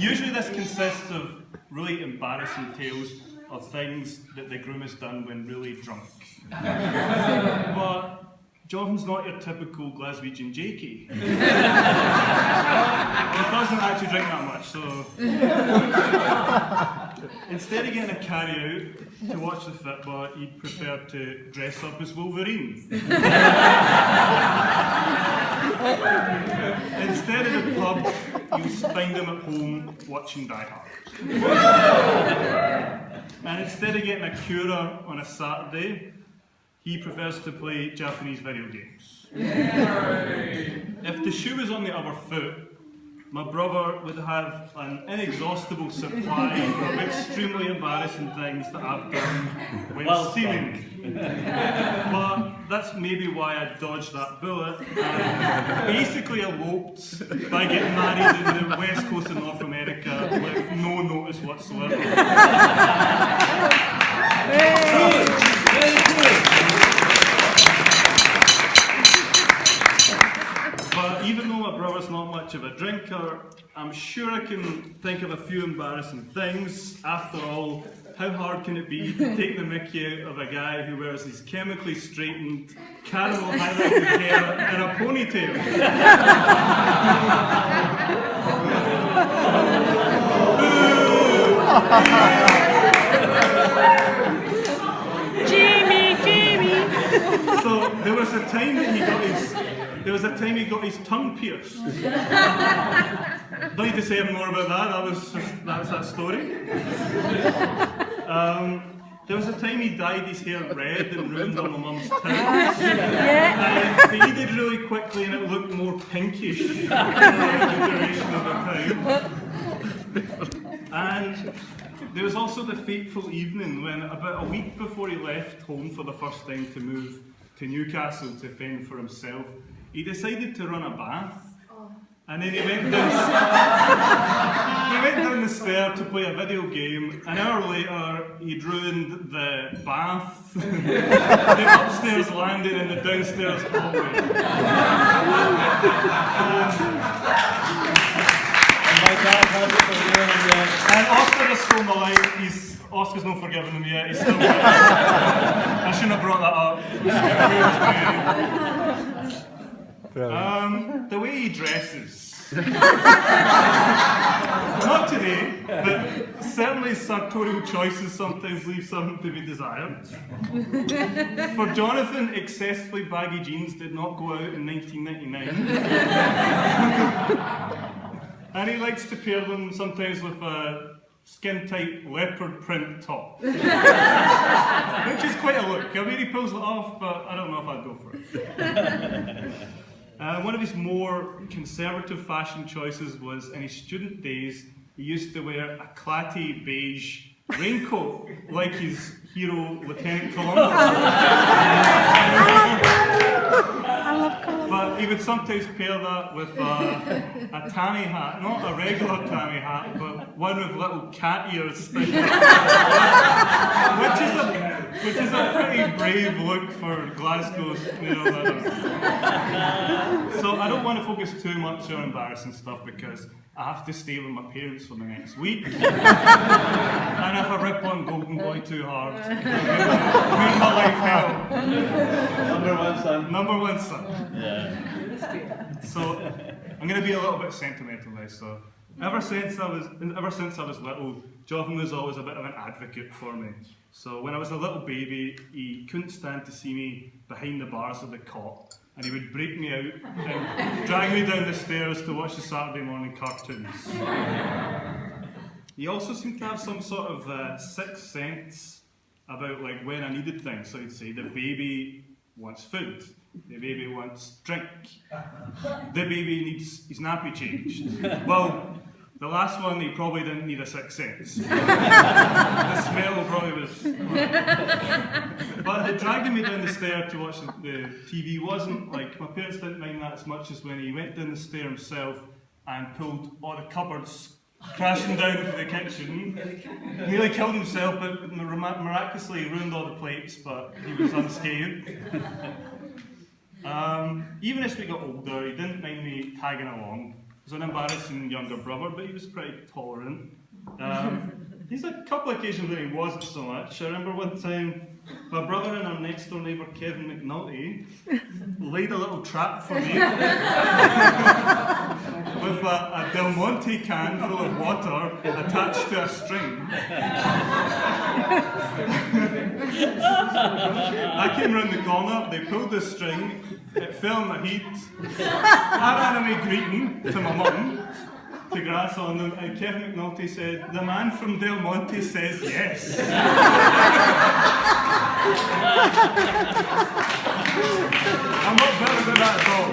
Usually this consists of really embarrassing tales of things that the groom has done when really drunk. But Jonathan's not your typical Glaswegian Jakey. He doesn't actually drink that much, so instead of getting a carry-out to watch the football, he'd prefer to dress up as Wolverine. Instead of the pub, you'll find him at home watching Die Hard. And instead of getting a cura on a Saturday, he prefers to play Japanese video games. If the shoe was on the other foot, my brother would have an inexhaustible supply of extremely embarrassing things that I've done when steaming. But that's maybe why I dodged that bullet and basically eloped by getting married in the west coast of North America with no notice whatsoever. But even though my brother's not much of a drinker, I'm sure I can think of a few embarrassing things. After all, how hard can it be to take the mickey out of a guy who wears his chemically straightened, caramel highlighted hair in a ponytail? Jamie! So there was a time that he got his tongue pierced. Don't need to say more about that. That was that story. There was a time he dyed his hair red and ruined all my mum's towels. And it faded really quickly and it looked more pinkish for the duration of the time. And there was also the fateful evening when, about a week before he left home for the first time to move to Newcastle to fend for himself, he decided to run a bath. And then he went down the stair to play a video game. An hour later, he'd ruined the bath, the upstairs landing and the downstairs hallway. And Oscar has stole my life. Oscar's not forgiven him yet. He's still I shouldn't have brought that up. The way he dresses. Not today, but certainly sartorial choices sometimes leave something to be desired. For Jonathan, excessively baggy jeans did not go out in 1999. And he likes to pair them sometimes with a skin-tight leopard print top. Which is quite a look. I mean, he pulls it off, but I don't know if I'd go for it. One of his more conservative fashion choices was in his student days, he used to wear a clatty beige raincoat like his hero, Lieutenant Columbo. But he would sometimes pair that with a tammy hat, not a regular tammy hat, but one with little cat ears sticking out, which is a pretty brave look for Glasgow's leather. So I don't want to focus too much on embarrassing stuff because I have to stay with my parents for the next week. And if I rip on Golden Boy too hard, make my life hell. Number one son. Number one son. Yeah. So I'm going to be a little bit sentimental now. So ever since I was little, Jonathan was always a bit of an advocate for me. So when I was a little baby, he couldn't stand to see me behind the bars of the cot. And he would break me out and drag me down the stairs to watch the Saturday morning cartoons. He also seemed to have some sort of sixth sense about like when I needed things. So he'd say, the baby wants food, the baby wants drink, the baby needs his nappy changed. Well, the last one, he probably didn't need a sixth sense. The smell probably was... But dragging me down the stair to watch the TV wasn't like, my parents didn't mind that as much as when he went down the stair himself and pulled all the cupboards crashing down for the kitchen. He nearly killed himself, but miraculously ruined all the plates, but he was unscathed. Even as we got older, he didn't mind me tagging along. was an embarrassing younger brother, but he was pretty tolerant. He's a couple of occasions when he wasn't so much. I remember one time my brother and our next door neighbour Kevin McNulty laid a little trap for me with a Del Monte can full of water attached to a string. I came round the corner, they pulled the string, it fell in the heat. I ran away greeting to my mum to grass on them, and Kevin McNulty said, "The man from Del Monte says yes." I'm not better than that at all.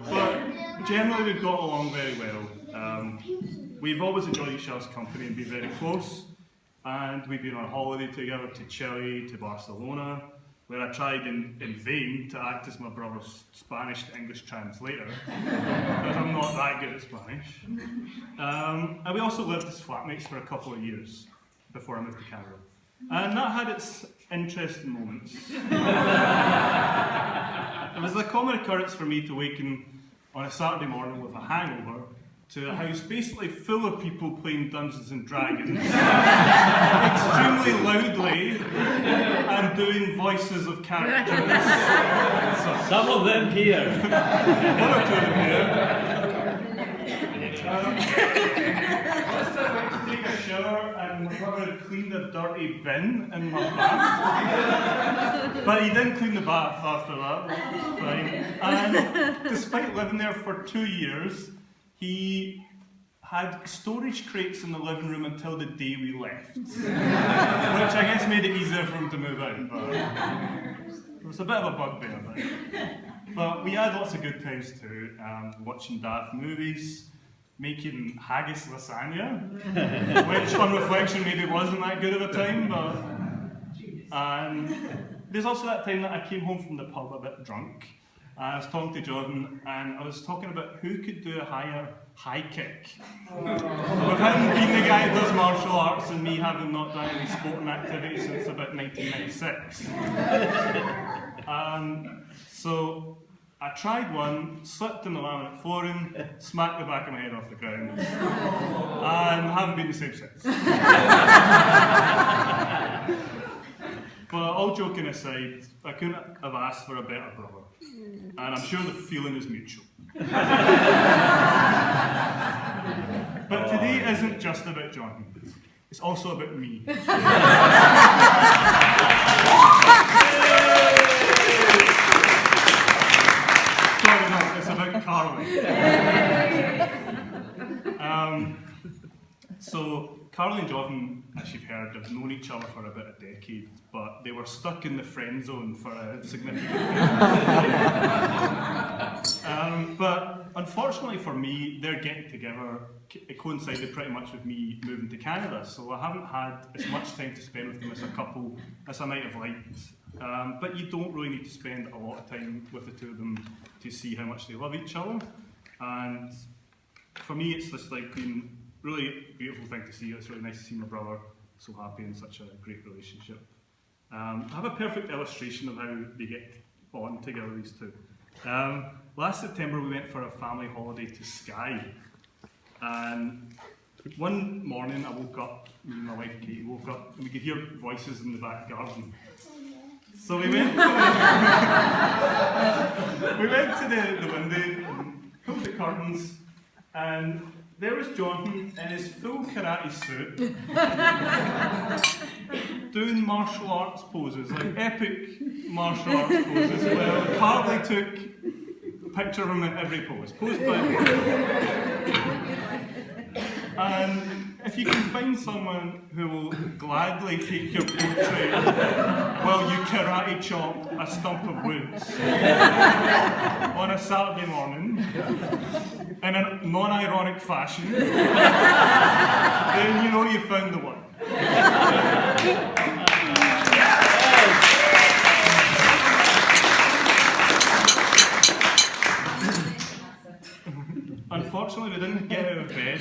But generally we've got along very well. We've always enjoyed each other's company and been very close. And we've been on holiday together to Chile, to Barcelona, where I tried in vain to act as my brother's Spanish to English translator, because I'm not that good at Spanish. And we also lived as flatmates for a couple of years before I moved to Canada. And that had its interesting moments. It was a common occurrence for me to waken on a Saturday morning with a hangover to a house basically full of people playing Dungeons and Dragons, extremely loudly, and doing voices of characters. Some of them here. One or two of them here. Last time I went to take a shower and my brother had cleaned a dirty bin in my bath. But he didn't clean the bath after that, which was fine. And despite living there for 2 years, he had storage crates in the living room until the day we left, which I guess made it easier for him to move out. But it was a bit of a bugbear. But we had lots of good times too, watching daft movies, making haggis lasagna, which on reflection maybe wasn't that good of a time. But and there's also that time that I came home from the pub a bit drunk. I was talking to Jordan and I was talking about who could do a higher high kick. With him being the guy who does martial arts and me having not done any sporting activity since about 1996. So I tried one, slipped in the laminate flooring, smacked the back of my head off the ground, and haven't been the same since. But all joking aside, I couldn't have asked for a better brother. And I'm sure the feeling is mutual. But today isn't just about John. It's also about me. Sorry, no, it's about Carly. So Carly and Jordan, as you've heard, have known each other for about a decade, but they were stuck in the friend zone for a significant period. But unfortunately for me, their getting together, it coincided pretty much with me moving to Canada, so I haven't had as much time to spend with them as a couple as I might have liked. But you don't really need to spend a lot of time with the two of them to see how much they love each other. And for me, it's just like been really beautiful thing to see. It's really nice to see my brother so happy in such a great relationship. I have a perfect illustration of how they get on together, these two. Last September we went for a family holiday to Skye, and one morning I woke up, me and my wife Katie woke up, and we could hear voices in the back garden. So we went to the window and pulled the curtains, and there was Jonathan in his full karate suit, doing martial arts poses, like epic martial arts poses, where Carly took a picture of him in every pose, posed by him. And if you can find someone who will gladly take your portrait while you karate chop a stump of wood on a Saturday morning in a non-ironic fashion, then you know you found the one. Unfortunately, we didn't get out of bed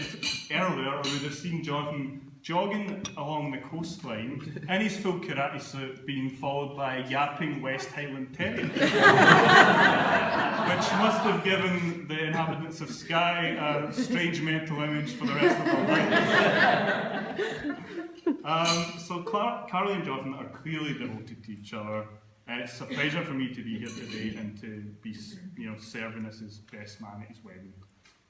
earlier, or we'd have seen Jonathan jogging along the coastline in his full karate suit, being followed by a yapping West Highland terrier, which must have given the inhabitants of Skye a strange mental image for the rest of their lives. So Carly and Jonathan are clearly devoted to each other. It's a pleasure for me to be here today and to be, serving as his best man at his wedding.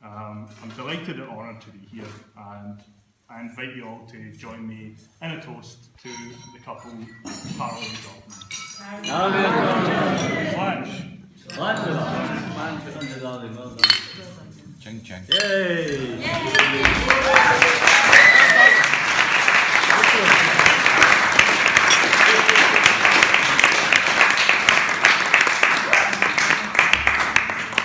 I'm delighted and honoured to be here, and I invite you all to join me in a toast to the couple, Carly and Jonathan. Lunch. Lunch. Ching ching. Yay!